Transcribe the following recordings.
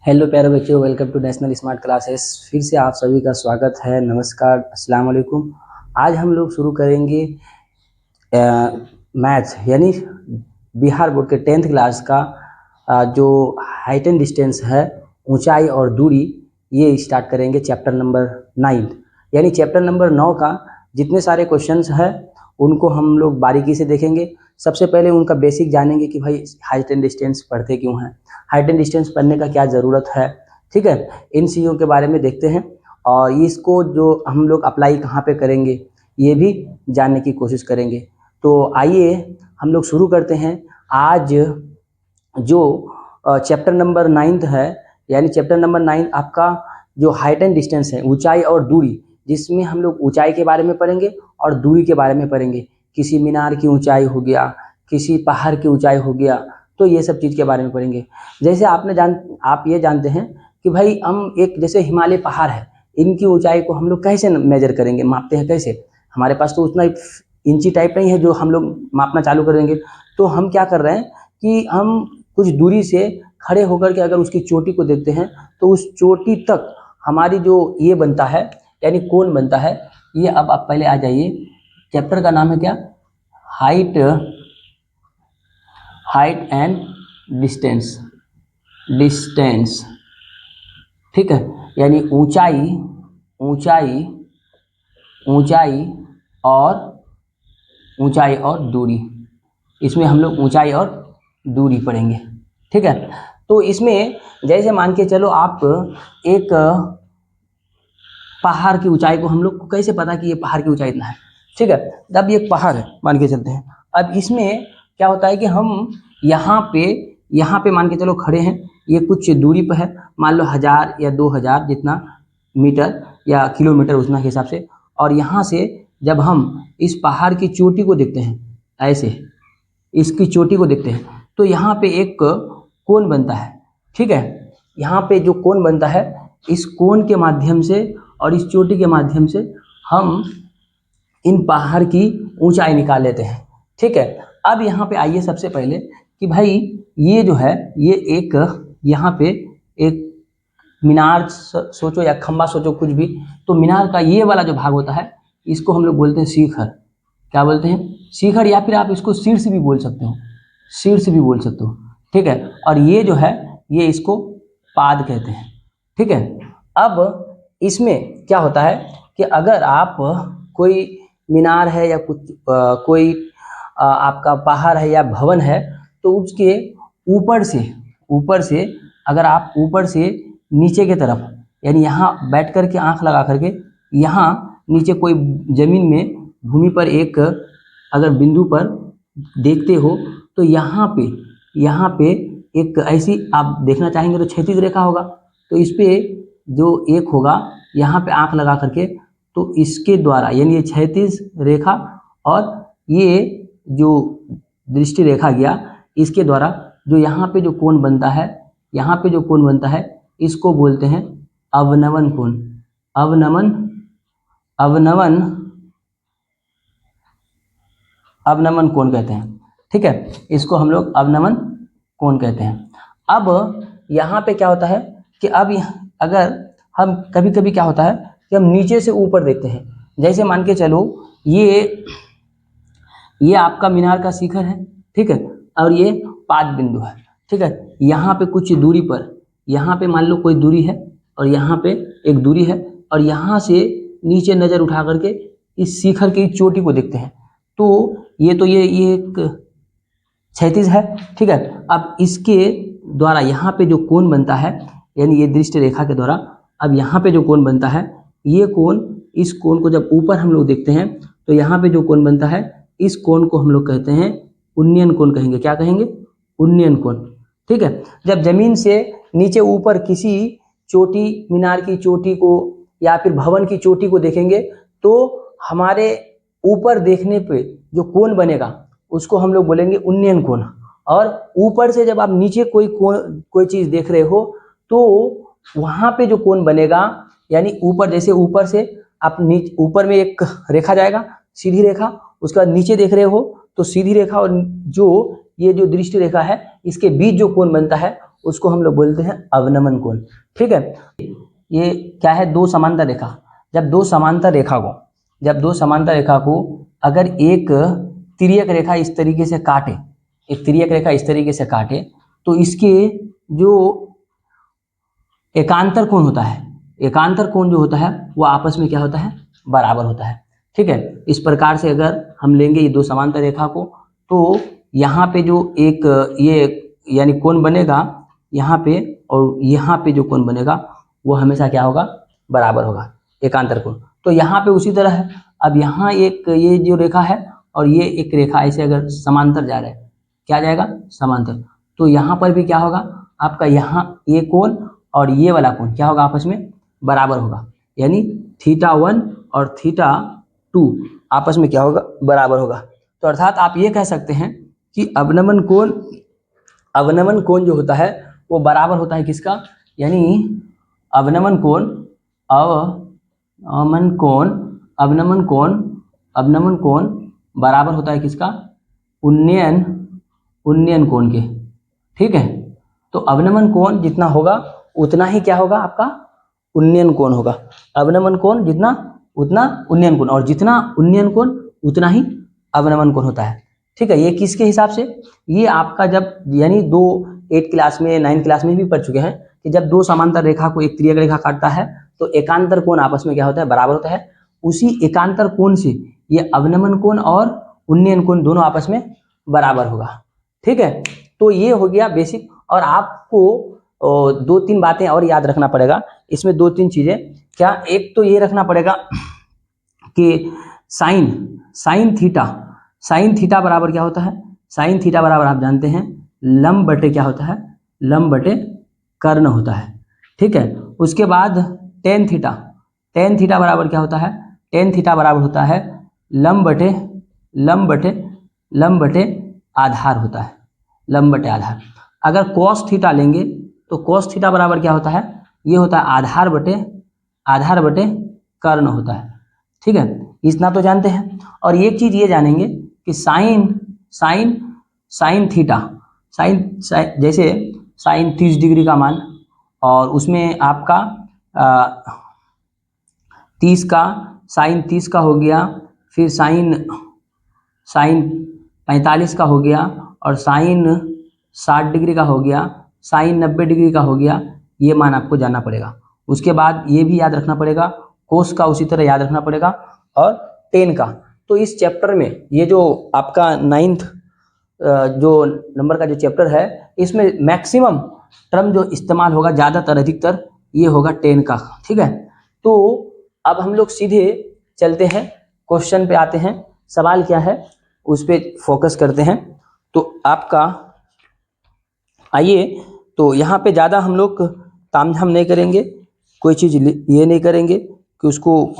Hello प्यारे बच्चों, welcome to National Smart Classes. फिर से आप सभी का स्वागत है। नमस्कार, अस्सलाम वालेकुम। आज हम लोग शुरू करेंगे मैथ्स यानी बिहार बोर्ड के 10th क्लास का जो हाइट एंड डिस्टेंस है, ऊंचाई और दूरी, ये स्टार्ट करेंगे चैप्टर नंबर 9 यानी चैप्टर नंबर 9 का जितने सारे क्वेश्चंस हैं उनको हम लोग बारीकी से देखेंगे। सबसे पहले उनका बेसिक जानेंगे कि भाई हाइट एंड डिस्टेंस पढ़ते क्यों हैं, हाइट एंड डिस्टेंस पढ़ने का क्या ज़रूरत है। ठीक है, इन चीज़ों के बारे में देखते हैं और इसको जो हम लोग अप्लाई कहाँ पे करेंगे ये भी जानने की कोशिश करेंगे। तो आइए हम लोग शुरू करते हैं। आज जो चैप्टर नंबर 9 है यानी चैप्टर नंबर 9 आपका जो हाइट एंड डिस्टेंस है, ऊंचाई और दूरी, जिसमें हम लोग ऊंचाई के बारे में पढ़ेंगे और दूरी के बारे में पढ़ेंगे। किसी मीनार की ऊंचाई हो गया, किसी पहाड़ की ऊंचाई हो गया, तो ये सब चीज़ के बारे में पढ़ेंगे। जैसे आप ये जानते हैं कि भाई हम एक जैसे हिमालय पहाड़ है, इनकी ऊंचाई को हम लोग कैसे मेजर करेंगे, मापते हैं कैसे। हमारे पास तो उतना इंची टाइप नहीं है जो हम लोग मापना चालू करेंगे। तो हम क्या कर रहे हैं कि हम कुछ दूरी से खड़े होकर के अगर उसकी चोटी को देखते हैं तो उस चोटी तक हमारी जो ये बनता है यानी कोण बनता है। ये अब आप पहले आ जाइए, चैप्टर का नाम है क्या, हाइट एंड डिस्टेंस। ठीक है, यानी ऊंचाई और दूरी। इसमें हम लोग ऊंचाई और दूरी पढ़ेंगे। ठीक है, तो इसमें जैसे मान के चलो आप एक पहाड़ की ऊंचाई को हम लोग को कैसे पता कि ये पहाड़ की ऊंचाई इतना है। ठीक है, अब ये एक पहाड़ है मान के चलते हैं। अब इसमें क्या होता है कि हम यहाँ पे मान के चलो खड़े हैं, ये कुछ दूरी पर है, मान लो 1000 या 2000 जितना मीटर या किलोमीटर उतना के हिसाब से। और यहाँ से जब हम इस पहाड़ की चोटी को देखते हैं, ऐसे इसकी चोटी को देखते हैं, तो यहाँ पे एक कोण बनता है। ठीक है, यहाँ पे जो कोण बनता है, इस कोण के माध्यम से और इस चोटी के माध्यम से हम इन पहाड़ की ऊंचाई निकाल लेते हैं। ठीक है, अब यहाँ पे आइए सबसे पहले कि भाई ये जो है ये एक यहाँ पे एक मीनार सोचो या खंबा सोचो, कुछ भी। तो मीनार का ये वाला जो भाग होता है इसको हम लोग बोलते हैं शिखर। क्या बोलते हैं? शिखर, या फिर आप इसको शीर्ष भी बोल सकते हो, ठीक है, और ये जो है ये इसको पाद कहते हैं। ठीक है, अब इसमें क्या होता है कि अगर आप कोई मीनार है या कुछ कोई आपका पहाड़ है या भवन है, तो उसके ऊपर से अगर आप ऊपर से नीचे की तरफ यानी यहाँ बैठ कर के आँख लगा करके यहाँ नीचे कोई जमीन में भूमि पर एक अगर बिंदु पर देखते हो, तो यहाँ पे एक ऐसी आप देखना चाहेंगे तो क्षैतिज रेखा होगा। तो इस पे जो एक होगा यहाँ पे आँख लगा करके, तो इसके द्वारा यानी ये क्षैतिज रेखा और ये जो दृष्टि रेखा गया, इसके द्वारा जो यहाँ पे जो कोण बनता है, इसको बोलते हैं अवनमन कोण। अवनमन कोण कहते हैं। ठीक है, इसको हम लोग अवनमन कोण कहते हैं। अब यहाँ पे क्या होता है कि अब अगर हम कभी क्या होता है कि हम नीचे से ऊपर देखते हैं, जैसे मान के चलो ये आपका मीनार का शिखर है। ठीक है, और ये पाद बिंदु है। ठीक है, यहाँ पे कुछ दूरी पर, यहाँ पे मान लो कोई दूरी है और यहाँ पे एक दूरी है, और यहाँ से नीचे नज़र उठा करके इस शिखर की चोटी को देखते हैं, तो ये एक क्षैतिज है। ठीक है, अब इसके द्वारा यहाँ पे जो कोण बनता है यानी ये दृष्टि रेखा के द्वारा, अब यहाँ पे जो कोण बनता है, ये कोण, इस कोण को जब ऊपर हम लोग देखते हैं तो यहाँ पे जो कोण बनता है, इस कोण को हम लोग कहते हैं उन्नयन कोण कहेंगे। क्या कहेंगे? उन्नयन कोण। ठीक है, जब जमीन से नीचे ऊपर किसी चोटी, मीनार की चोटी को या फिर भवन की चोटी को देखेंगे, तो हमारे ऊपर देखने पे जो कोण बनेगा उसको हम लोग बोलेंगे उन्नयन कोण। और ऊपर से जब आप नीचे कोई चीज़ देख रहे हो, तो वहाँ पे जो कोण बनेगा यानी ऊपर, जैसे ऊपर से आप ऊपर में एक रेखा जाएगा, सीधी रेखा, उसके बाद नीचे देख रहे हो तो सीधी रेखा, और जो ये जो दृष्टि रेखा है इसके बीच जो कोण बनता है उसको हम लोग बोलते हैं अवनमन कोण। ठीक है, ये क्या है, दो समांतर रेखा। जब दो समांतर रेखा को अगर एक तिर्यक रेखा इस तरीके से काटे, तो इसके जो एकांतर कोण होता है, एकांतर कोण जो होता है वो आपस में क्या होता है, बराबर होता है। ठीक है, इस प्रकार से अगर हम लेंगे ये दो समांतर रेखा को, तो यहाँ पे जो एक ये यानी कोण बनेगा यहाँ पे, और यहाँ पे जो कोण बनेगा वो हमेशा क्या होगा, बराबर होगा, एकांतर कोण। तो यहाँ पे उसी तरह है। अब यहाँ एक ये जो रेखा है और ये एक रेखा ऐसे अगर समांतर जा रहा है, क्या जाएगा, समांतर, तो यहाँ पर भी क्या होगा आपका, यहाँ ये कोण और ये वाला कोण क्या होगा, आपस में बराबर होगा, यानी θ1 और θ2 आपस में क्या होगा, बराबर होगा। तो अर्थात आप ये कह सकते हैं कि अवनमन कोण जो होता है वो बराबर होता है किसका, यानी अवनमन कोण बराबर होता है किसका, उन्नयन कोण के। ठीक है, तो अवनमन कोण जितना होगा उतना ही क्या होगा, आपका उन्नयन कोण होगा। अवनमन कोण जितना उतना उन्नयन कोण, और जितना उन्नयन कोण उतना ही अवनमन कोण होता है। ठीक है, ये किसके हिसाब से, ये आपका जब यानी दो 8 क्लास में 9 क्लास में भी पढ़ चुके हैं कि जब दो समांतर रेखा को एक तिर्यक रेखा काटता है तो एकांतर कोण आपस में क्या होता है, बराबर होता है। उसी एकांतर कोण से ये अवनमन कोण और उन्नयन कोण दोनों आपस में बराबर होगा। ठीक है, तो ये हो गया बेसिक। और आपको 2-3 बातें और याद रखना पड़ेगा इसमें, 2-3 चीजें। क्या, एक तो ये रखना पड़ेगा कि साइन थीटा बराबर क्या होता है, साइन थीटा बराबर आप जानते हैं लंब बटे क्या होता है, लंब बटे कर्ण होता है। ठीक है, उसके बाद टेन थीटा बराबर क्या होता है, टेन थीटा बराबर होता है लंब बटे आधार होता है, लंब बटे आधार। अगर कॉस थीटा लेंगे तो कॉस थीटा बराबर क्या होता है, ये होता है आधार बटे कर्ण होता है। ठीक है, इतना तो जानते हैं। और एक चीज ये जानेंगे कि साइन थीटा, जैसे साइन 30 डिग्री का मान, और उसमें आपका 30 का साइन 30 का हो गया, फिर साइन 45 का हो गया, और साइन 60 डिग्री का हो गया, साइन 90 डिग्री का हो गया, ये मान आपको जानना पड़ेगा। उसके बाद ये भी याद रखना पड़ेगा, कोस का उसी तरह याद रखना पड़ेगा, और टेन का। तो इस चैप्टर में ये जो आपका 9th जो नंबर का जो चैप्टर है, इसमें मैक्सिमम टर्म जो इस्तेमाल होगा, ज़्यादातर अधिकतर ये होगा 10 का। ठीक है, तो अब हम लोग सीधे चलते हैं क्वेश्चन पे, आते हैं सवाल क्या है उस पर फोकस करते हैं। तो आपका आइए, तो यहाँ पे ज़्यादा हम लोग तामझाम नहीं करेंगे, कोई चीज़ ये नहीं करेंगे कि उसको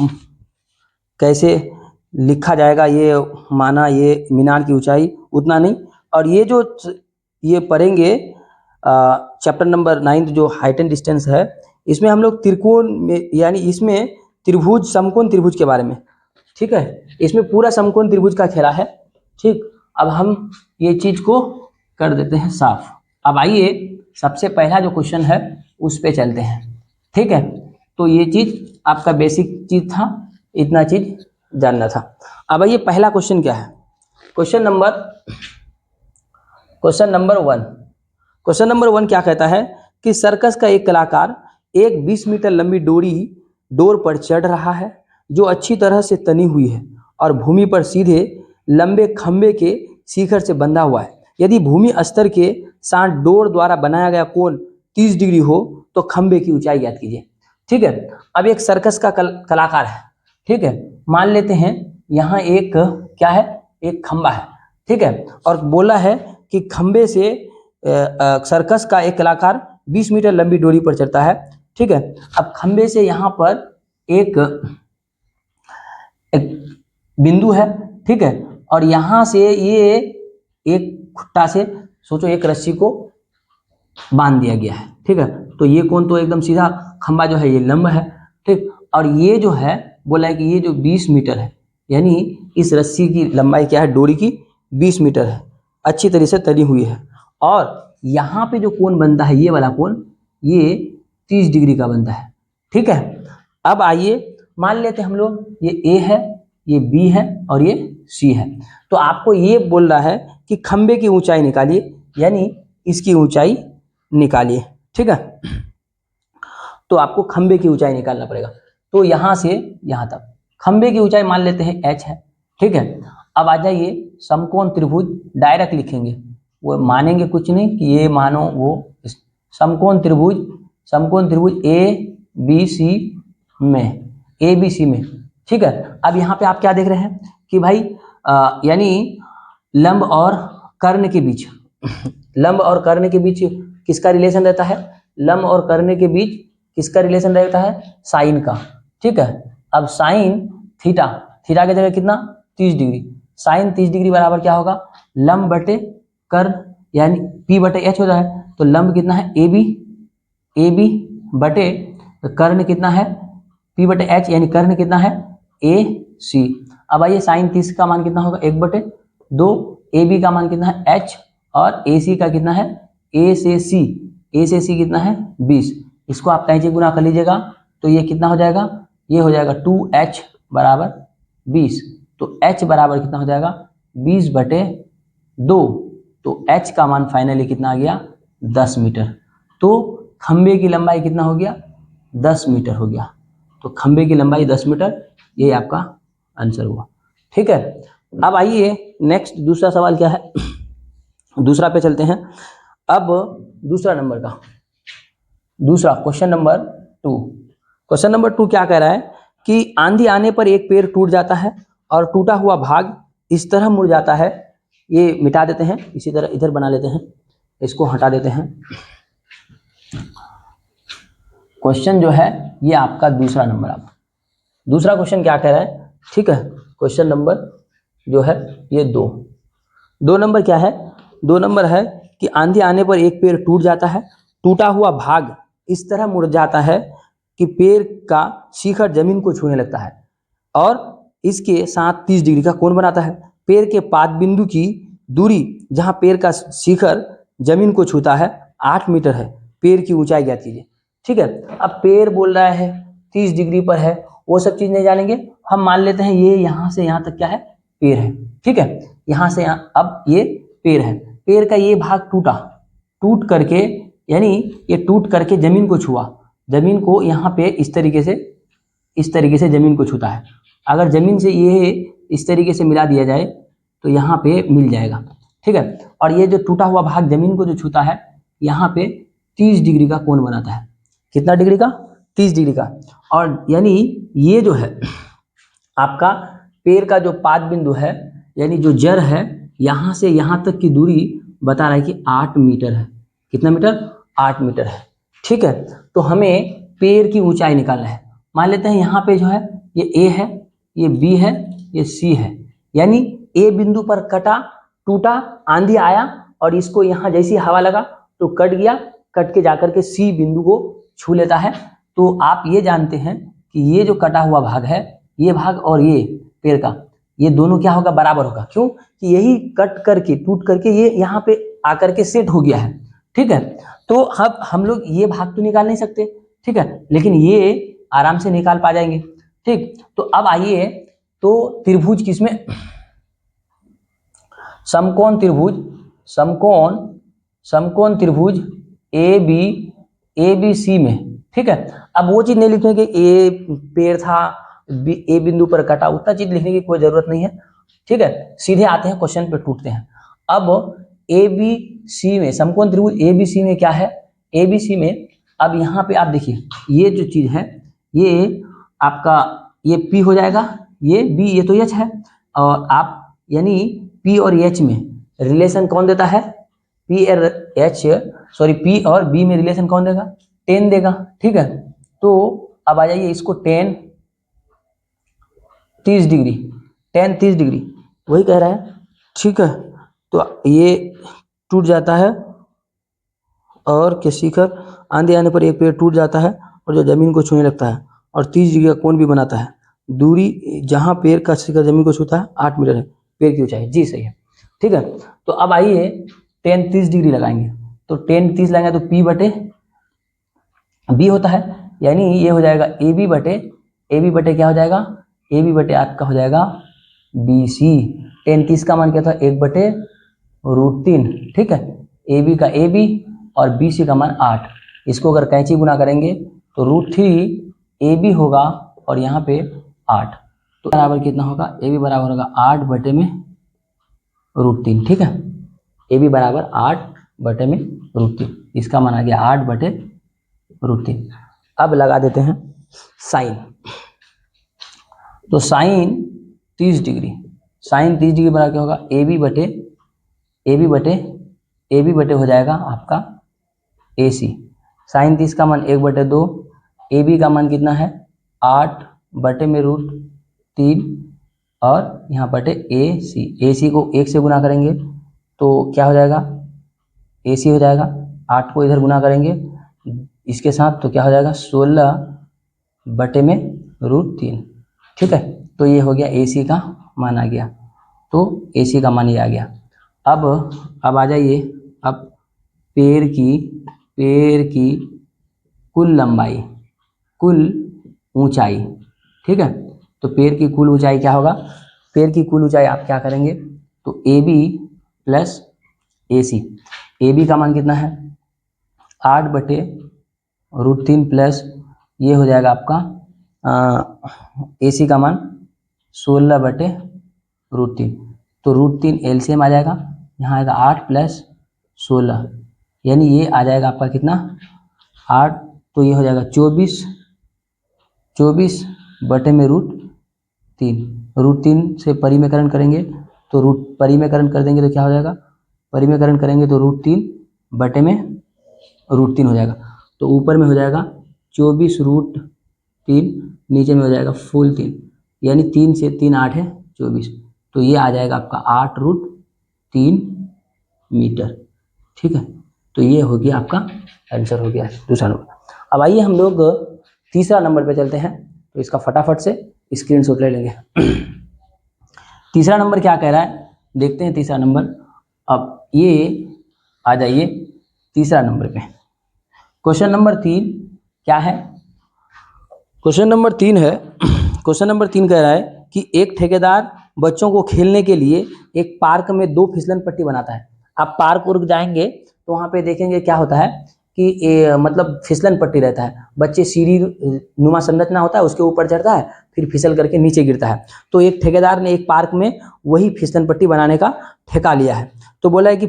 कैसे लिखा जाएगा, ये माना, ये मीनार की ऊंचाई, उतना नहीं। और ये जो ये पढ़ेंगे चैप्टर नंबर 9 जो हाइट एंड डिस्टेंस है, इसमें हम लोग त्रिकोण में, यानी इसमें त्रिभुज, समकोण त्रिभुज के बारे में, ठीक है, इसमें पूरा समकोण त्रिभुज का खेला है। ठीक, अब हम ये चीज को कर देते हैं साफ। अब आइए सबसे पहला जो क्वेश्चन है उस पे चलते हैं। ठीक है, तो ये चीज आपका बेसिक चीज था, इतना चीज जानना था। अब आइए पहला क्वेश्चन क्या है, क्वेश्चन नंबर 1 क्या कहता है कि सर्कस का एक कलाकार एक 20 मीटर लंबी डोर पर चढ़ रहा है जो अच्छी तरह से तनी हुई है और भूमि पर सीधे लंबे खंबे के शिखर से बंधा हुआ है। यदि भूमि स्तर के साथ डोर द्वारा बनाया गया कोण 30 डिग्री हो तो खंबे की ऊंचाई ज्ञात कीजिए। ठीक है, अब एक सर्कस का कलाकार है। ठीक है, मान लेते हैं यहाँ एक क्या है, एक खंबा है। ठीक है, और बोला है कि खंबे से सर्कस का एक कलाकार 20 मीटर लंबी डोरी पर चढ़ता है। ठीक है, अब खंबे से यहाँ पर एक बिंदु है। ठीक है, और यहाँ से ये एक खुट्टा से सोचो एक रस्सी को बांध दिया गया है। ठीक है, तो ये कोण तो एकदम सीधा, खंबा जो है ये लंब है। ठीक, और ये जो है बोला है कि ये जो 20 मीटर है, यानी इस रस्सी की लंबाई क्या है, डोरी की 20 मीटर है, अच्छी तरह से तली हुई है। और यहाँ पे जो कोण बनता है ये वाला कोण, ये 30 डिग्री का बनता है। ठीक है, अब आइए मान लेते हैं हम लोग ये ए है, ये बी है और ये सी है। तो आपको ये बोल रहा है कि खंबे की ऊंचाई निकालिए, यानी इसकी ऊंचाई निकालिए। ठीक है, तो आपको खंबे की ऊंचाई निकालना पड़ेगा। तो यहाँ से यहाँ तक खंबे की ऊंचाई मान लेते हैं h है। ठीक है, अब आ जाइए समकोण त्रिभुज डायरेक्ट लिखेंगे, वो मानेंगे कुछ नहीं कि ये मानो वो समकोण त्रिभुज ए बी सी में। ठीक है, अब यहाँ पे आप क्या देख रहे हैं कि भाई यानी लंब और कर्ण के बीच लंब और कर्ण के बीच किसका रिलेशन रहता है? लंब और कर्ण के बीच किसका रिलेशन रहता है? साइन का। ठीक है, अब साइन थीटा की जगह कितना? 30 डिग्री। साइन 30 डिग्री बराबर क्या होगा? लंब बटे कर्ण, यानी P बटे H होता है। तो लंब कितना है? ए बी बटे कर्ण कितना है? P बटे H, यानी कर्ण कितना है? AC। अब आइए साइन 30 का मान कितना होगा? 1/2। AB का मान कितना है? H, और AC का कितना है? A से C कितना है? 20। इसको आप कहीं से गुना कर लीजिएगा तो ये कितना हो जाएगा? ये हो जाएगा 2H बराबर 20। तो H बराबर कितना हो जाएगा? 20/2। तो H का मान फाइनली कितना आ गया? 10 मीटर। तो खंबे की लंबाई कितना हो गया? 10 मीटर हो गया। तो खंबे की लंबाई 10 मीटर, ये आपका आंसर हुआ। ठीक है, अब आइए नेक्स्ट दूसरा सवाल क्या है दूसरा पे चलते हैं। अब दूसरा नंबर का क्वेश्चन नंबर 2 क्या कह रहा है कि आंधी आने पर एक पेड़ टूट जाता है और टूटा हुआ भाग इस तरह मुड़ जाता है। ये मिटा देते हैं, इसी तरह इधर बना लेते हैं, इसको हटा देते हैं। क्वेश्चन जो है ये आपका दूसरा नंबर। आप दूसरा क्वेश्चन क्या कह रहा है? ठीक है, क्वेश्चन नंबर जो है ये 2 नंबर क्या है? 2 नंबर है कि आंधी आने पर एक पेड़ टूट जाता है, टूटा हुआ भाग इस तरह मुड़ जाता है कि पेड़ का शिखर जमीन को छूने लगता है और इसके साथ 30 डिग्री का कोण बनाता है। पेड़ के पाद बिंदु की दूरी जहां पेड़ का शिखर जमीन को छूता है 8 मीटर है। पेड़ की ऊंचाई ज्ञात कीजिए। ठीक है, अब पेड़ बोल रहा है 30 डिग्री पर है, वो सब चीज नहीं जानेंगे, हम मान लेते हैं ये यहाँ से यहाँ तक क्या है? पेड़ है। ठीक है, यहाँ से यहाँ अब ये पेड़ है। पेड़ का ये भाग टूट करके, यानी ये टूट करके जमीन को छुआ, जमीन को यहाँ पे इस तरीके से जमीन को छूता है। अगर जमीन से ये इस तरीके से मिला दिया जाए तो यहाँ पे मिल जाएगा। ठीक है, और ये जो टूटा हुआ भाग जमीन को जो छूता है यहाँ पे 30 डिग्री का कोण बनाता है। कितना डिग्री का? 30 डिग्री का। और यानी ये जो है आपका पेड़ का जो पाद बिंदु है, यानी जो जड़ है, यहाँ से यहाँ तक की दूरी बता रहा है कि 8 मीटर है। कितना मीटर? 8 मीटर है। ठीक है, तो हमें पेड़ की ऊंचाई निकालना है। मान लेते हैं यहाँ पे जो है ये ए है, ये बी है, ये सी है। यानी ए बिंदु पर कटा, टूटा, आंधी आया और इसको यहाँ जैसी हवा लगा तो कट गया, कट के जाकर के सी बिंदु को छू लेता है। तो आप ये जानते हैं कि ये जो कटा हुआ भाग है, ये भाग और ये पेड़ का, ये दोनों क्या होगा? बराबर होगा। क्यों? कि यही कट करके टूट करके ये यहाँ पे आकर के सेट हो गया है। ठीक है, तो अब हम लोग ये भाग तो निकाल नहीं सकते, ठीक है, लेकिन ये आराम से निकाल पा जाएंगे। ठीक, तो अब आइए तो त्रिभुज किसमें? समकोण त्रिभुज ए बी सी में। ठीक है, अब वो चीज नहीं लिखने की ए पेड़ था, ए बिंदु पर कटा, उतना चीज लिखने की कोई जरूरत नहीं है। ठीक है, सीधे आते हैं क्वेश्चन पे, टूटते हैं। अब ए बी सी में, समकोण त्रिभुज ए बी सी में क्या है? ए बी सी में अब यहाँ पे आप देखिए, ये जो चीज है ये आपका ये P हो जाएगा, ये B, ये तो H है। और आप यानी P और H में रिलेशन कौन देता है? P और B में रिलेशन कौन देगा? 10 देगा। ठीक है, तो अब आ जाइए इसको 10 30 डिग्री वही कह रहा है। ठीक है, तो ये टूट जाता है और के शिखर आंधी आने पर एक पेड़ टूट जाता है और जो जमीन को छूने लगता है और 30 डिग्री का कोण भी बनाता है। दूरी जहां पेड़ का शिखर जमीन को छूता है 8 मीटर है। पेड़ की ऊंचाई, जी सही है। ठीक है, तो अब आइए टेन 30 डिग्री लगाएंगे, तो टेन 30 लगाएंगे तो P बटे B होता है, यानी ये हो जाएगा AB बटे क्या हो जाएगा, AB बटे आपका हो जाएगा BC। टेन 30 का मान क्या था, 1/√3, ठीक है। AB का AB और BC का मान 8। इसको अगर कैंची गुना करेंगे तो √3 AB होगा और यहाँ पे 8, तो बराबर कितना होगा, AB बराबर होगा 8/√3, ठीक है। AB बराबर 8/√3, इसका मान आ गया 8/√3। अब लगा देते हैं साइन, तो साइन 30 डिग्री, साइन 30 डिग्री बराबर क्या होगा, AB बटे हो जाएगा आपका AC। साइन 30 का मान 1/2, AB का मान कितना है 8/√3 और यहाँ बटे AC को 1 से गुना करेंगे तो क्या हो जाएगा, AC हो जाएगा। 8 को इधर गुना करेंगे इसके साथ तो क्या हो जाएगा, 16/√3, ठीक है। तो ये हो गया AC का मान आ गया, तो AC का मान ये आ गया। अब आ जाइए, अब पेड़ की कुल लंबाई, कुल ऊंचाई, ठीक है। तो पेड़ की कुल ऊंचाई क्या होगा, पेड़ की कुल ऊंचाई आप क्या करेंगे, तो AB प्लस AC। AB का मान कितना है 8/√3 प्लस ये हो जाएगा आपका AC का मान 16/√3, तो √3 LCM आ जाएगा, यहाँ आएगा 8 + 16, यानी ये आ जाएगा आपका कितना 8, तो ये हो जाएगा 24/√3। √3 से परिमेकरण करेंगे तो परिमेकरण कर देंगे तो क्या हो जाएगा, परिमेकरण करेंगे तो √3/√3 हो जाएगा, तो ऊपर में हो जाएगा 24√3, नीचे में हो जाएगा फुल 3, यानी 3 से 3 8 है 24, तो ये आ जाएगा आपका 8√3 मीटर, ठीक है। तो ये हो गया आपका आंसर, हो गया दूसरा नंबर। अब आइए हम लोग तीसरा नंबर पे चलते हैं, तो इसका फटाफट से स्क्रीनशॉट ले लेंगे। तीसरा नंबर क्या कह रहा है, देखते हैं तीसरा नंबर। अब ये आ जाइए तीसरा नंबर पे, क्वेश्चन नंबर 3 क्या है, क्वेश्चन नंबर 3 है, क्वेश्चन नंबर 3 कह रहा है कि एक ठेकेदार बच्चों को खेलने के लिए एक पार्क में 2 फिसलन पट्टी बनाता है। आप पार्क उर्क जाएंगे तो वहाँ पे देखेंगे क्या होता है कि मतलब फिसलन पट्टी रहता है, बच्चे सीढ़ी नुमा संरचना होता है उसके ऊपर चढ़ता है फिर फिसल करके नीचे गिरता है। तो एक ठेकेदार ने एक पार्क में वही फिसलन पट्टी बनाने का ठेका लिया है, तो बोला है कि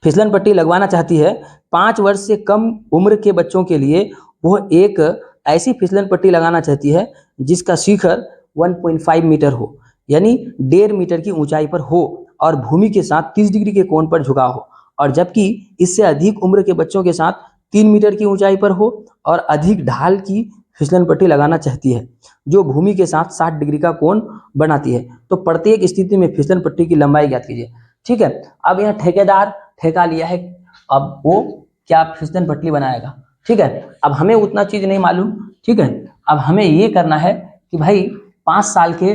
फिसलन पट्टी लगवाना चाहती है 5 वर्ष से कम उम्र के बच्चों के लिए। वह एक ऐसी फिसलन पट्टी लगाना चाहती है जिसका शिखर 1.5 मीटर हो, यानी 1.5 मीटर की ऊंचाई पर हो और भूमि के साथ 30 डिग्री के कोण पर झुका हो, और जबकि इससे अधिक उम्र के बच्चों के साथ 3 मीटर की ऊंचाई पर हो और अधिक ढाल की फिसलन पट्टी लगाना चाहती है जो भूमि के साथ 60 डिग्री का कोण बनाती है। तो प्रत्येक स्थिति में फिसलन पट्टी की लंबाई ज्ञात कीजिए, ठीक है। अब यहाँ ठेकेदार ठेका लिया है, अब वो क्या फिसलन पट्टी बनाएगा, ठीक है। अब हमें उतना चीज नहीं मालूम, ठीक है। अब हमें ये करना है कि भाई 5 साल के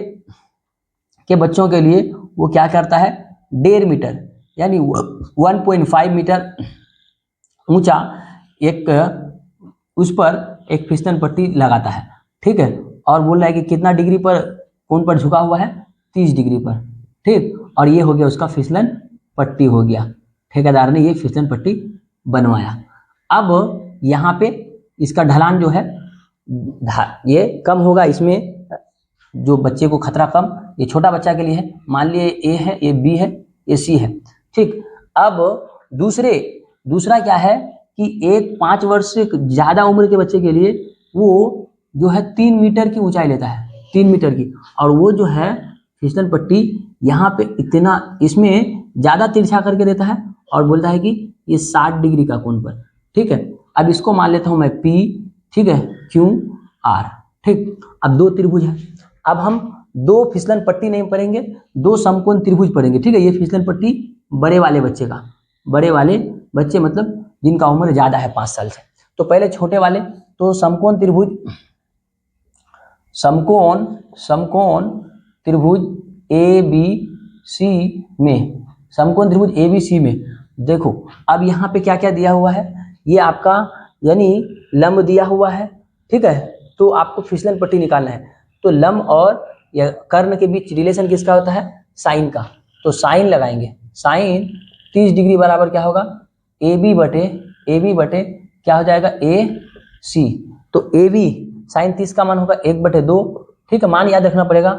बच्चों के लिए वो क्या करता है 1.5 मीटर यानी 1.5 मीटर ऊंचा एक उस पर एक फिसलन पट्टी लगाता है, ठीक है। और बोल रहा है कि कितना डिग्री पर कोण पर झुका हुआ है 30 डिग्री पर, ठीक। और ये हो गया उसका फिसलन पट्टी हो गया, ठेकेदार ने ये फिसलन पट्टी बनवाया। अब यहाँ पे इसका ढलान जो है ये कम होगा, इसमें जो बच्चे को खतरा कम, ये छोटा बच्चा के लिए है, मान लिए ए है, ये बी है, ये सी है, ठीक। अब दूसरा क्या है कि एक 5 वर्ष से ज़्यादा उम्र के बच्चे के लिए वो जो है 3 मीटर की ऊंचाई लेता है, 3 मीटर की, और वो जो है फिसलन पट्टी यहाँ पे इतना इसमें ज़्यादा तिरछा करके देता है और बोलता है कि ये 60 डिग्री का कोण पर, ठीक है। अब इसको मान लेता हूँ मैं P, ठीक है, QR, ठीक। अब 2 त्रिभुज है, अब हम 2 फिसलन पट्टी नहीं पढ़ेंगे, 2 समकोण त्रिभुज पढ़ेंगे, ठीक है। ये फिसलन पट्टी बड़े वाले बच्चे का, बड़े वाले बच्चे मतलब जिनका उम्र ज़्यादा है 5 साल से। तो पहले छोटे वाले, तो समकोण त्रिभुज ABC में समकोण त्रिभुज ABC में देखो अब यहाँ पे क्या क्या दिया हुआ है, ये आपका यानी लंब दिया हुआ है, ठीक है। तो आपको फिसलन पट्टी निकालना है, तो लंब और या कर्ण के बीच रिलेशन किसका होता है, साइन का। तो साइन लगाएंगे, साइन 30 डिग्री बराबर क्या होगा, AB बटे क्या हो जाएगा AC। तो AB साइन 30 का मान होगा 1/2, ठीक है। मान याद रखना पड़ेगा,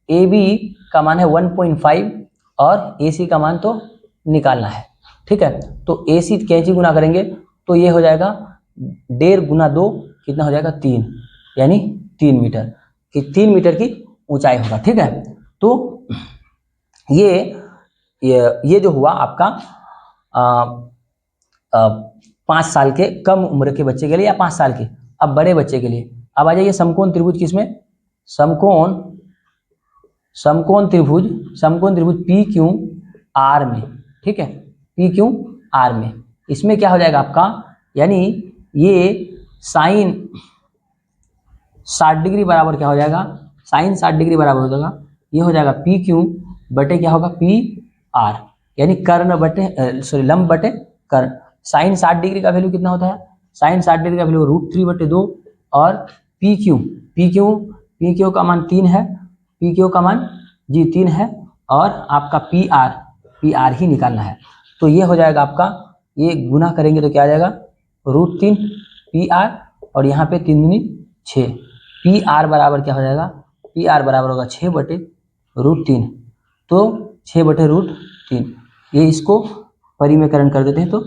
AB का मान है 1.5 और AC का मान तो निकालना है, ठीक है। तो AC कैंची गुना करेंगे तो ये हो जाएगा 1.5 गुना 2 कितना हो जाएगा 3, यानी 3 मीटर कि 3 मीटर की ऊंचाई होगा, ठीक है। तो ये जो हुआ आपका 5 साल के कम उम्र के बच्चे के लिए या 5 साल के। अब बड़े बच्चे के लिए अब आ जाइए समकोण त्रिभुज किसमें, समकोण त्रिभुज PQR में, ठीक है, PQR में। इसमें क्या हो जाएगा आपका, यानी ये साइन 60 डिग्री बराबर क्या हो जाएगा, साइन 60 डिग्री बराबर हो जाएगा, ये हो जाएगा PQ बटे क्या होगा PR, यानी कर्ण बटे लंब बटे कर्ण। साइन 60 डिग्री का वैल्यू कितना होता है, साइन 60 डिग्री का वैल्यू √3/2 और PQ का मान 3 है, PQ का मान जी 3 है और आपका PR ही निकालना है। तो ये हो जाएगा आपका, ये गुना करेंगे तो क्या आ जाएगा √3 PR और यहाँ पे 3 दूनी 6, PR बराबर क्या हो जाएगा, PR बराबर होगा 6/√3, तो 6/√3। ये इसको परिमेयकरण कर देते हैं तो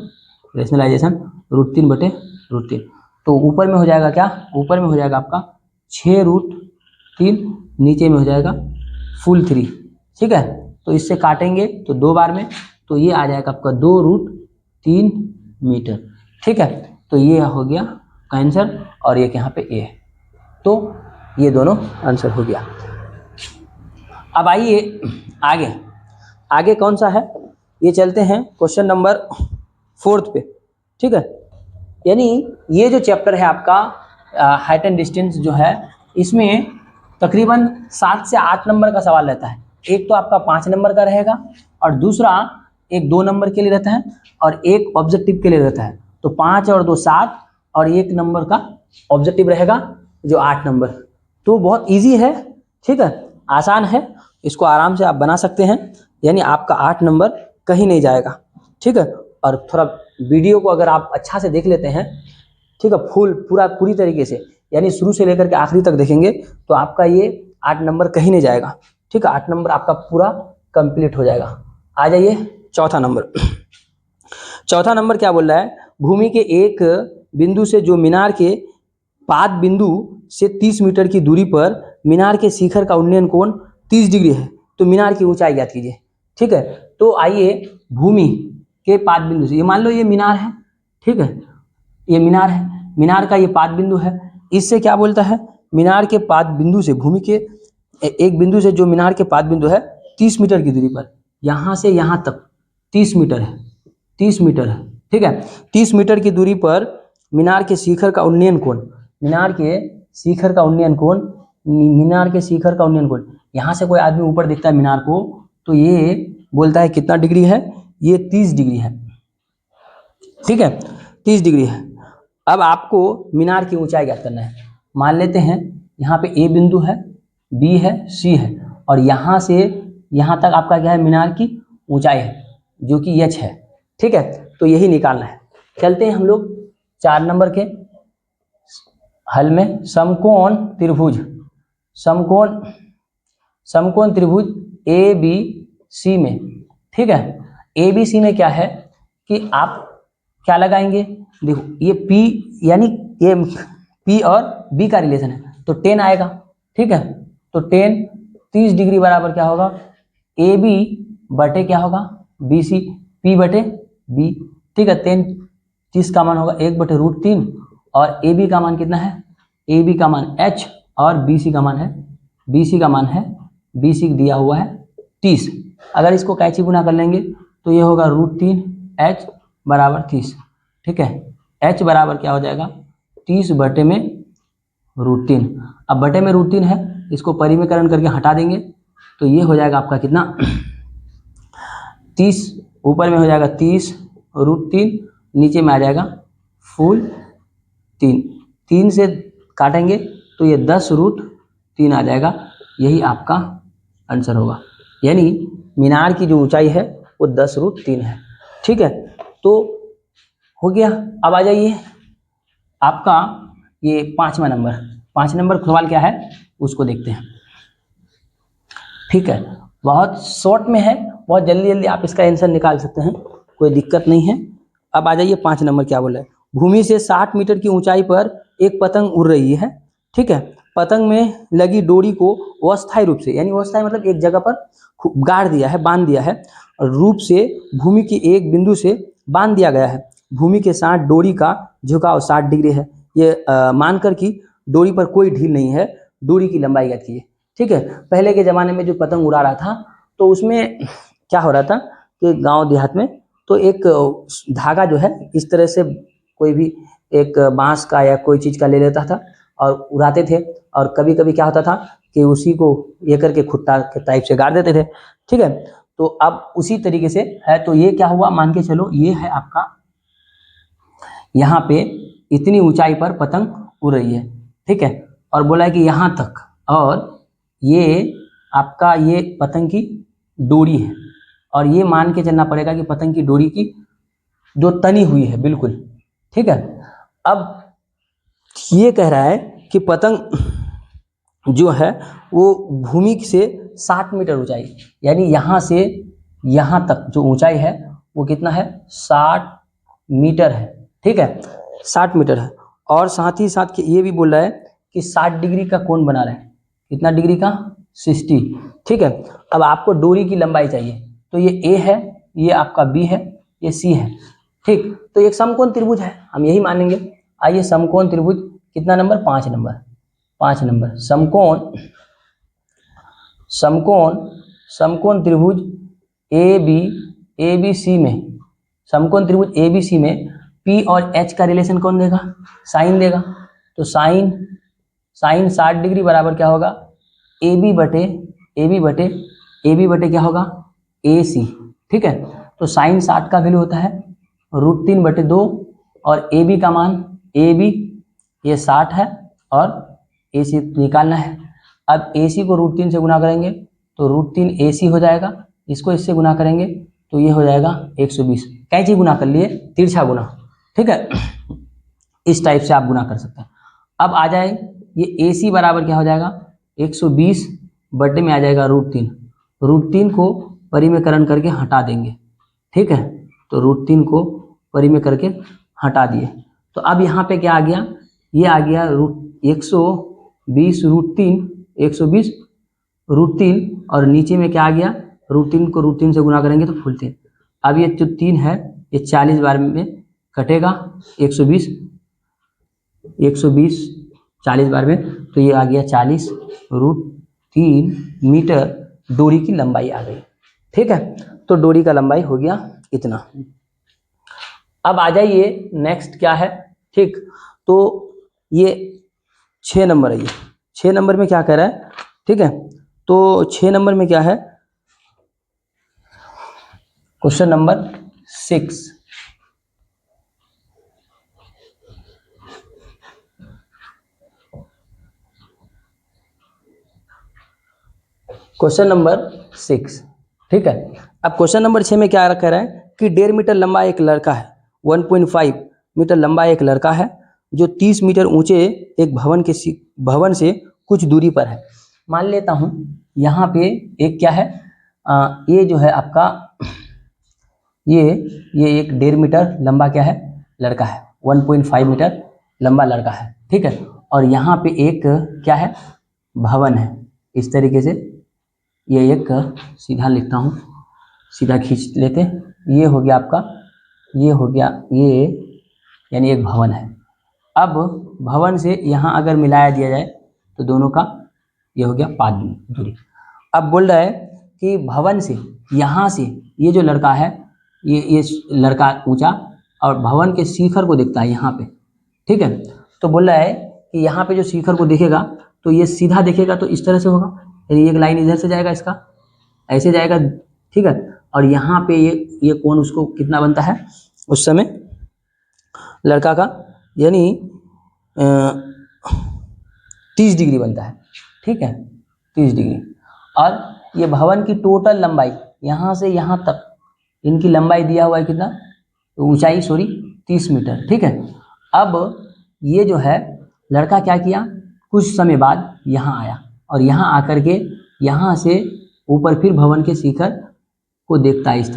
रेशनलाइजेशन √3/√3। तो ऊपर में हो जाएगा क्या, ऊपर में हो जाएगा आपका 6√3, नीचे में हो जाएगा फुल 3, ठीक है। तो इससे काटेंगे तो 2 बार में, तो ये आ जाएगा आपका 2√3 मीटर, ठीक है। तो ये हो गया आंसर और ये यहाँ पे A है, तो ये दोनों आंसर हो गया। अब आइए आगे कौन सा है, ये चलते हैं क्वेश्चन नंबर 4 पे, ठीक है। यानी ये जो चैप्टर है आपका हाइट एंड डिस्टेंस जो है, इसमें तकरीबन 7 से 8 नंबर का सवाल रहता है। एक तो आपका 5 नंबर का रहेगा और दूसरा एक 2 नंबर के लिए रहता है और एक ऑब्जेक्टिव के लिए रहता है। तो 5 और 2 7 और 1 नंबर का ऑब्जेक्टिव रहेगा जो 8 नंबर। तो बहुत इजी है, ठीक है, आसान है, इसको आराम से आप बना सकते हैं, यानी आपका 8 नंबर कहीं नहीं जाएगा, ठीक है। और थोड़ा वीडियो को अगर आप अच्छा से देख लेते हैं, ठीक है, पूरी तरीके से, यानी शुरू से लेकर के आखिरी तक देखेंगे तो आपका ये 8 नंबर कहीं नहीं जाएगा, ठीक है। 8 नंबर आपका पूरा कंप्लीट हो जाएगा। आ जाइए चौथा नंबर क्या बोल रहा है, भूमि के एक बिंदु से जो मीनार के पाद बिंदु से 30 मीटर की दूरी पर मीनार के शिखर का उन्नयन कोण 30 डिग्री है, तो मीनार की ऊंचाई ज्ञात कीजिए, ठीक है। तो आइए भूमि के पाद बिंदु से, ये मान लो ये मीनार है, ठीक है, ये मीनार है, मीनार का ये पाद बिंदु है, इससे क्या बोलता है, मीनार के पाद बिंदु से, भूमि के एक बिंदु से जो मीनार के पाद बिंदु है 30 मीटर की दूरी पर, यहाँ से यहाँ तक 30 मीटर है, 30 मीटर है, ठीक है। 30 मीटर की दूरी पर मीनार के शिखर का उन्नयन कोण, मीनार के शिखर का उन्नयन कोण, यहाँ से कोई आदमी ऊपर दिखता है मीनार को, तो ये बोलता है कितना डिग्री है, ये 30 डिग्री है, ठीक है, 30 डिग्री है। अब आपको मीनार की ऊंचाई ज्ञात करना है। मान लेते हैं यहाँ पे A बिंदु है, B है, C है और यहाँ से यहाँ तक आपका क्या है, मीनार की ऊंचाई है जो कि H है, ठीक है। तो यही निकालना है। चलते हैं हम लोग 4 नंबर के हल में। समकोण त्रिभुज ABC में, ठीक है, ABC में क्या है कि आप क्या लगाएंगे, देखो ये P, यानी ये P और B का रिलेशन है तो 10 आएगा, ठीक है। तो 10 30 डिग्री बराबर क्या होगा, AB बटे क्या होगा BC, P बटे B, ठीक है। 30 का मान होगा 1/√3 और AB का मान कितना है, AB का मान H और BC का मान है BC दिया हुआ है 30। अगर इसको कैंची गुना कर लेंगे तो ये होगा √3 H बराबर 30, ठीक है। H बराबर क्या हो जाएगा 30 बटे में √3। अब बटे में √3 है, इसको परिमेयकरण करके हटा देंगे तो ये हो जाएगा आपका कितना 30 ऊपर में हो जाएगा 30√3, नीचे में आ जाएगा फुल 3। 3 से काटेंगे तो ये 10√3 आ जाएगा। यही आपका आंसर होगा, यानी मीनार की जो ऊंचाई है वो 10√3 है। ठीक है, तो हो गया। अब आ जाइए आपका ये 5वां नंबर। 5 नंबर सवाल क्या है उसको देखते हैं। ठीक है, बहुत शॉर्ट में है, बहुत जल्दी जल्दी आप इसका आंसर निकाल सकते हैं, कोई दिक्कत नहीं है। अब आ जाइए 5 नंबर क्या बोला है। भूमि से 60 मीटर की ऊंचाई पर एक पतंग उड़ रही है। ठीक है, पतंग में लगी डोरी को अस्थायी रूप से, यानी अस्थायी मतलब एक जगह पर गाड़ दिया है, बांध दिया है, रूप से भूमि की एक बिंदु से बांध दिया गया है। भूमि के साथ डोरी का झुकाव 60 डिग्री है। ये मानकर कि डोरी पर कोई ढील नहीं है, डोरी की लंबाई ज्ञात कीजिए। ठीक है, पहले के ज़माने में जो पतंग उड़ा रहा था तो उसमें क्या हो रहा था कि गांव देहात में तो एक धागा जो है इस तरह से कोई भी एक बांस का या कोई चीज़ का ले लेता था और उड़ाते थे, और कभी कभी क्या होता था कि उसी को ये करके खुट्टा के टाइप से गाड़ देते थे। ठीक है, तो अब उसी तरीके से है। तो ये क्या हुआ, मान के चलो ये है आपका, यहाँ पे इतनी ऊंचाई पर पतंग उड़ रही है। ठीक है, और बोला है कि यहाँ तक, और ये आपका ये पतंग की डोरी है, और ये मान के चलना पड़ेगा कि पतंग की डोरी की जो तनी हुई है बिल्कुल। ठीक है, अब ये कह रहा है कि पतंग जो है वो भूमि से 60 मीटर ऊंचाई, यानी यहाँ से यहाँ तक जो ऊंचाई है वो कितना है, 60 मीटर है। ठीक है, 60 मीटर है, और साथ ही साथ ये भी बोल रहा है कि 60 डिग्री का कोण बना रहा है। कितना डिग्री का, 60। ठीक है, अब आपको डोरी की लंबाई चाहिए, तो ये ए है, ये आपका बी है, ये सी है। ठीक, तो एक समकोण त्रिभुज है, हम यही मानेंगे। आइए समकोण त्रिभुज कितना नंबर, 5 नंबर। 5 नंबर समकोण त्रिभुज ए बी सी में, समकोण त्रिभुज ए बी सी में पी और एच का रिलेशन कौन देगा, साइन देगा। तो साइन 60 डिग्री बराबर क्या होगा, ए बी बटे क्या होगा, ए सी। ठीक है, तो साइन 60 का वैल्यू होता है √3/2, और ए बी का मान, ए बी ये 60 है और ए सी निकालना है। अब ए सी को √3 से गुना करेंगे तो √3 ए सी हो जाएगा, इसको इससे गुना करेंगे तो ये हो जाएगा 120। कैंची गुना कर लिए, तिरछा गुना। ठीक है, इस टाइप से आप गुना कर सकते हैं। अब आ जाए ये ए सी बराबर क्या हो जाएगा, 120 बटे में आ जाएगा √3। √3 को परिमेयकरण करके हटा देंगे। ठीक है, तो √3 को परिमेय करके हटा दिए, तो अब यहाँ पे क्या आ गया, ये आ गया 120 √3, और नीचे में क्या आ गया, √3 को √3 से गुना करेंगे तो फुल 3। अब ये जो 3 है ये 40 बार में कटेगा, 120 40 बार में, तो ये आ गया 40√3 मीटर डोरी की लंबाई आ गई। ठीक है, तो डोरी का लंबाई हो गया इतना। अब आ जाइए नेक्स्ट क्या है। ठीक, तो ये 6 नंबर है, ये 6 नंबर में क्या कह रहा है। ठीक है, तो 6 नंबर में क्या है, क्वेश्चन नंबर 6। Question number 6। ठीक है, अब क्वेश्चन नंबर 6 में क्या कह रहा है कि 1.5 मीटर लंबा एक लड़का है, 1.5 मीटर लंबा एक लड़का है जो 30 मीटर ऊंचे एक भवन से कुछ दूरी पर है। मान लेता हूँ यहाँ पे एक क्या है, ये जो है आपका ये एक 1.5 मीटर लंबा क्या है, लड़का है, 1.5 मीटर लंबा लड़का है। ठीक है, और यहाँ पे एक क्या है, भवन है। इस तरीके से ये एक सीधा लिखता हूँ, सीधा खींच लेते, ये हो गया आपका, ये हो गया ये, यानी एक भवन है। अब भवन से यहाँ अगर मिलाया दिया जाए तो दोनों का ये हो गया 5 दूरी। अब बोल रहा है कि भवन से यहाँ से ये जो लड़का है, ये लड़का ऊंचा और भवन के शिखर को देखता है यहाँ पे। ठीक है, तो बोल रहा है कि यहाँ पे जो शिखर को देखेगा तो ये सीधा देखेगा तो इस तरह से होगा, यानी एक लाइन इधर से जाएगा, इसका ऐसे जाएगा। ठीक है, और यहाँ पे ये कोण उसको कितना बनता है उस समय लड़का का, यानी 30 डिग्री बनता है, ठीक है, 30 डिग्री। और ये भवन की टोटल लंबाई यहाँ से यहाँ तक इनकी लंबाई दिया हुआ है कितना, ऊंचाई 30 मीटर, ठीक है। अब ये जो है लड़का क्या किया, कुछ समय बाद यहाँ आया और यहाँ आकर के यहाँ से ऊपर फिर भवन के शिखर को देखता है, इस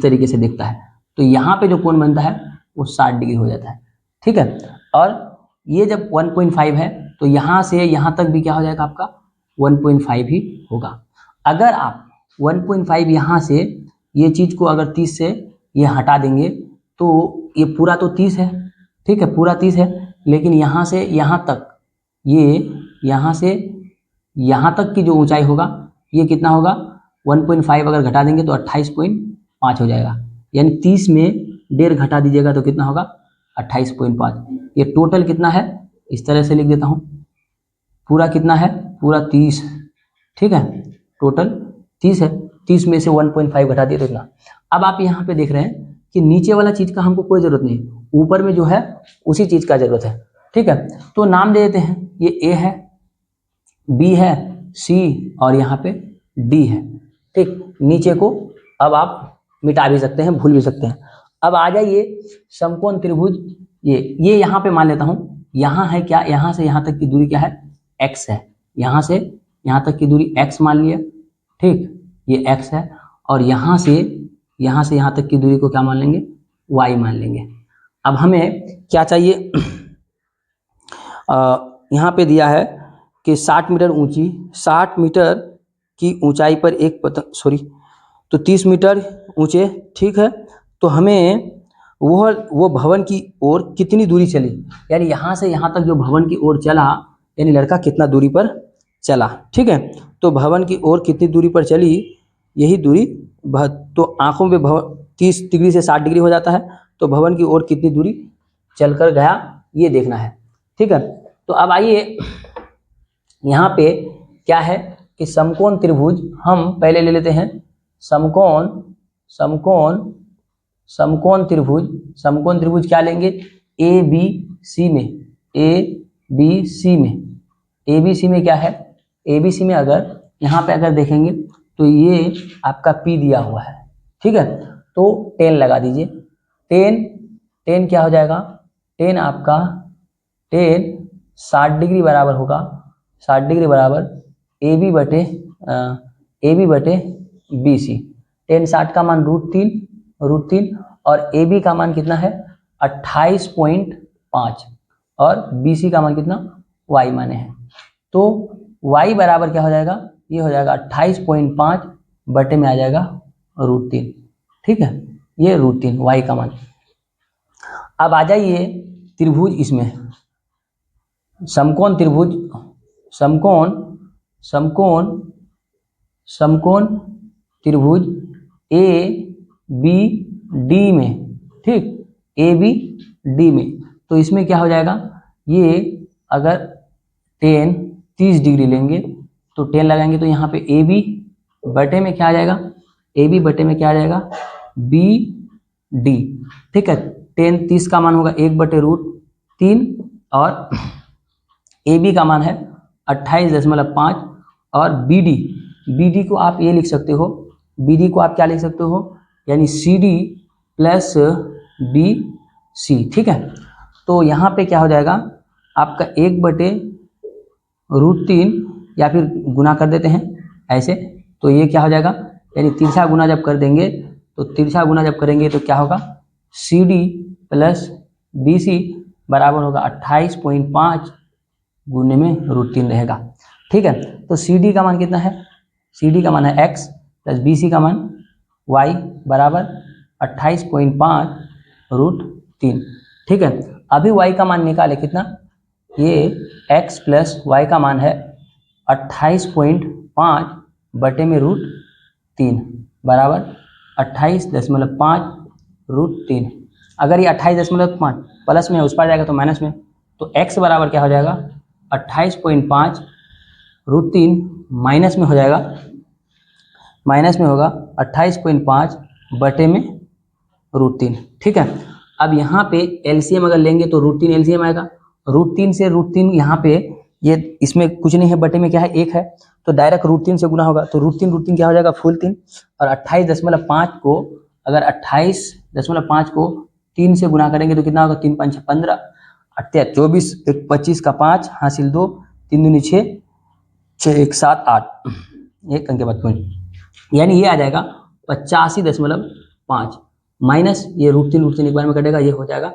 तरीके से देखता है। तो यहाँ पे जो कोण बनता है वो 60 डिग्री हो जाता है, ठीक है। और ये जब 1.5 है तो यहाँ से यहाँ तक भी क्या हो जाएगा आपका 1.5 ही होगा। अगर आप 1.5 यहाँ से ये चीज़ को अगर 30 से ये हटा देंगे तो ये पूरा तो 30 है, ठीक है, पूरा 30 है, लेकिन यहाँ से यहाँ तक, ये यहाँ से यहाँ तक की जो ऊंचाई होगा ये कितना होगा, 1.5 अगर घटा देंगे तो 28.5 हो जाएगा, यानी 30 में 1.5 घटा दीजिएगा तो कितना होगा 28.5। ये टोटल कितना है, इस तरह से लिख देता हूँ, पूरा कितना है, पूरा 30, ठीक है, टोटल 30 है, 30 में से 1.5 घटा दिए तो इतना। अब आप यहाँ पे देख रहे हैं कि नीचे वाला चीज़ का हमको कोई ज़रूरत नहीं, ऊपर में जो है उसी चीज़ का ज़रूरत है, ठीक है। तो नाम दे देते हैं, ये ए है, बी है, सी और यहाँ पे डी है, ठीक। नीचे को अब आप मिटा भी सकते हैं, भूल भी सकते हैं। अब आ जाइए समकोण त्रिभुज, ये यहाँ पे मान लेता हूँ, यहाँ है क्या, यहाँ से यहाँ तक की दूरी क्या है, x है, यहाँ से यहाँ तक की दूरी x मान लिया, ठीक, ये x है। और यहाँ से यहाँ तक की दूरी को क्या मान लेंगे, y मान लेंगे। अब हमें क्या चाहिए, यहाँ पे दिया है कि 60 मीटर ऊंची, 60 मीटर की ऊंचाई पर एक पतंग, तो 30 मीटर ऊंचे, ठीक है। तो हमें वो भवन की ओर कितनी दूरी चली, यानी यहाँ से यहाँ तक जो भवन की ओर चला, यानी लड़का कितना दूरी पर चला, ठीक है। तो भवन की ओर कितनी दूरी पर चली, यही दूरी, तो आंखों पे भवन 30 डिग्री से 60 डिग्री हो जाता है, तो भवन की ओर कितनी दूरी चलकर गया ये देखना है, ठीक है। तो अब आइए यहाँ पे क्या है कि समकोण त्रिभुज हम पहले ले लेते हैं, समकोण त्रिभुज क्या लेंगे, ए बी सी में क्या है, ए बी सी में अगर यहाँ पे अगर देखेंगे तो ये आपका P दिया हुआ है, ठीक है। तो 10 लगा दीजिए, 10 क्या हो जाएगा, 10 आपका 60 डिग्री बराबर होगा, 60 डिग्री बराबर ए बी बटे बी सी। 10 60 का मान √3 और ए बी का मान कितना है 28.5 और बी सी का मान कितना y माने हैं। तो y बराबर क्या हो जाएगा, ये हो जाएगा 28.5 बटे में आ जाएगा √3, ठीक है, ये √3 y का मान। अब आ जाइए त्रिभुज, इसमें समकोण त्रिभुज, समकोण त्रिभुज ए बी डी में, ठीक, ए बी डी में। तो इसमें क्या हो जाएगा, ये अगर 30 डिग्री लेंगे तो 10 लगाएंगे तो यहाँ पे ए बी बटे में क्या आ जाएगा, बी डी, ठीक है। 30 का मान होगा 1/√3 और ए बी का मान है 28.5 और बी डी को आप ये लिख सकते हो, क्या लिख सकते हो, यानी C D plus B C, ठीक है। तो यहाँ पे क्या हो जाएगा आपका 1/√3 या फिर गुना कर देते हैं ऐसे, तो ये क्या हो जाएगा, यानी तिरछा गुना जब करेंगे तो क्या होगा, C D plus B C बराबर होगा 28.5 गुने में √3 रहेगा, ठीक है। तो सी डी का मान कितना है, सी डी का मान है x प्लस बी सी का मान y बराबर 28.5 √3, ठीक है। अभी y का मान निकाले कितना, ये x प्लस y का मान है 28.5 बटे में √3 बराबर 28.5 √3। अगर ये 28.5 प्लस में है, उस पर जाएगा तो माइनस में, तो x बराबर क्या हो जाएगा 28.5 √3 माइनस में हो जाएगा, माइनस में होगा 28.5 बटे में √3। ठीक है, अब यहाँ पे एलसीएम अगर लेंगे तो √3 एलसीएम आएगा, √3 से √3 यहाँ पे ये इसमें कुछ नहीं है, बटे में क्या है 1 है, तो डायरेक्ट √3 से गुना होगा, तो √3 क्या हो जाएगा फुल 3, और 28.5 को अगर 28.5 को 3 से गुना करेंगे तो कितना होगा, 3 5 15, 24, 1 25 का 5 हासिल 2, 3 दूनी 6, 6 1 7 8, एक अंक के बाद पॉइंट, यानी ये आ जाएगा 85.5 माइनस ये √3 एक बार में कटेगा, ये हो जाएगा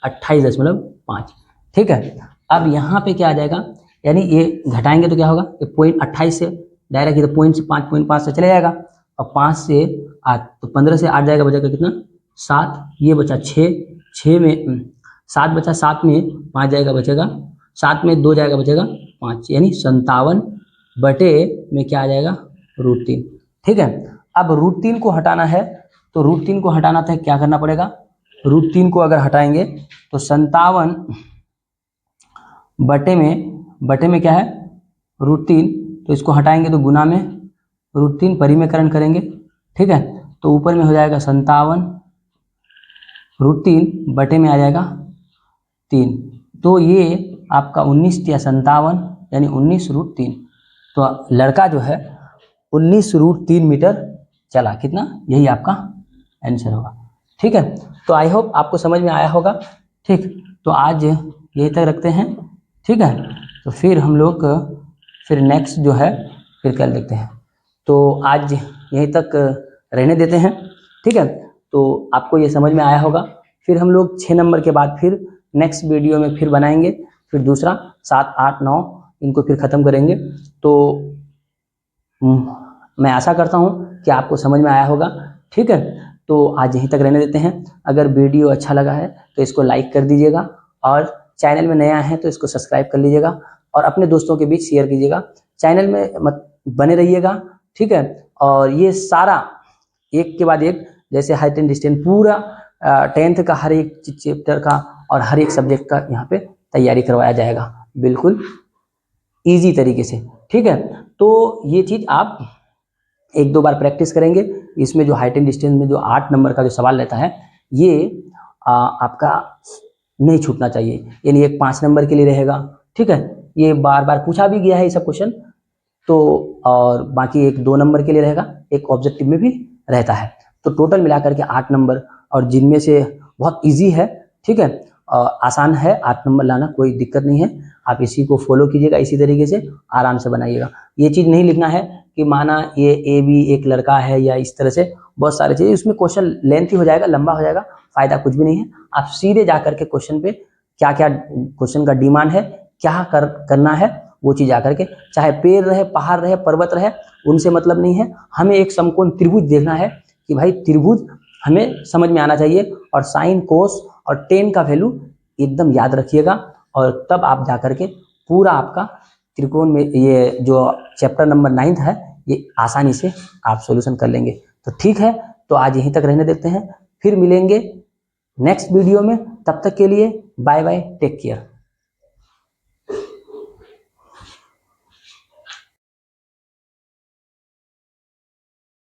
28.5। ठीक है, अब यहाँ पे क्या आ जाएगा, यानी ये घटाएंगे तो क्या होगा, ये पॉइंट 28 से डायरेक्ट ये पॉइंट से 5.5 से चले जाएगा, और 5 से 8 तो 15 से 8 जाएगा, बचेगा कितना 7, ये बचा 6 में 7 बचा, 7 में 5 जाएगा बचेगा, 7 में 2 जाएगा बचेगा 5, यानी 57 बटे में क्या आ जाएगा √3। ठीक है, अब √3 को हटाना है, तो √3 को हटाना था क्या करना पड़ेगा, √3 को अगर हटाएंगे तो 57 बटे में क्या है √3, तो इसको हटाएंगे तो गुना में √3 परिमेयकरण करेंगे। ठीक है, तो ऊपर में हो जाएगा 57 √3 बटे में आ जाएगा 3, तो ये आपका 19 या 57 यानी 19 √3, तो लड़का जो है 19 √3 मीटर चला, कितना, यही आपका आंसर होगा। ठीक है, तो आई होप आपको समझ में आया होगा। ठीक, तो आज यही तक रखते हैं। ठीक है, तो फिर हम लोग फिर नेक्स्ट जो है फिर कल देखते हैं, तो आज यहीं तक रहने देते हैं। ठीक है, तो आपको ये समझ में आया होगा, फिर हम लोग 6 नंबर के बाद फिर नेक्स्ट वीडियो में फिर बनाएंगे, फिर दूसरा 7 8 9 इनको फिर ख़त्म करेंगे। तो मैं आशा करता हूँ कि आपको समझ में आया होगा। ठीक है, तो आज यहीं तक रहने देते हैं। अगर वीडियो अच्छा लगा है तो इसको लाइक कर दीजिएगा, और चैनल में नया है तो इसको सब्सक्राइब कर लीजिएगा, और अपने दोस्तों के बीच शेयर कीजिएगा। चैनल में मत बने रहिएगा। ठीक है, और ये सारा एक के बाद एक, जैसे हाइट एंड डिस्टेंस पूरा 10th का हर एक चैप्टर का और हर एक सब्जेक्ट का यहाँ पे तैयारी करवाया जाएगा, बिल्कुल ईजी तरीके से। ठीक है, तो ये चीज़ आप 1-2 बार प्रैक्टिस करेंगे, इसमें जो हाइट एंड डिस्टेंस में जो 8 नंबर का जो सवाल रहता है, ये आपका नहीं छूटना चाहिए, यानी एक 5 नंबर के लिए रहेगा। ठीक है, ये बार बार पूछा भी गया है ये सब क्वेश्चन, तो और बाकी एक 2 नंबर के लिए रहेगा, एक ऑब्जेक्टिव में भी रहता है, तो टोटल मिलाकर के 8 नंबर, और जिनमें से बहुत इजी है। ठीक है, आसान है 8 नंबर लाना, कोई दिक्कत नहीं है। आप इसी को फॉलो कीजिएगा, इसी तरीके से आराम से बनाइएगा। ये चीज़ नहीं लिखना है कि माना ये ए बी एक लड़का है, या इस तरह से बहुत सारी चीज़ें, उसमें क्वेश्चन लेंथी हो जाएगा, लंबा हो जाएगा, फायदा कुछ भी नहीं है। आप सीधे जा करके क्वेश्चन पे क्या क्या क्वेश्चन का डिमांड है, क्या करना है, वो चीज़ आकर के, चाहे पेड़ रहे, पहाड़ रहे, पर्वत रहे, उनसे मतलब नहीं है। हमें एक समकोण त्रिभुज देखना है कि भाई त्रिभुज हमें समझ में आना चाहिए, और साइन कोस और टेन का वैल्यू एकदम याद रखिएगा, और तब आप जा करके पूरा आपका त्रिकोण में ये जो चैप्टर नंबर 9 है, ये आसानी से आप सॉल्यूशन कर लेंगे। तो ठीक है, तो आज यहीं तक रहने देते हैं, फिर मिलेंगे नेक्स्ट वीडियो में। तब तक के लिए बाय बाय, टेक केयर।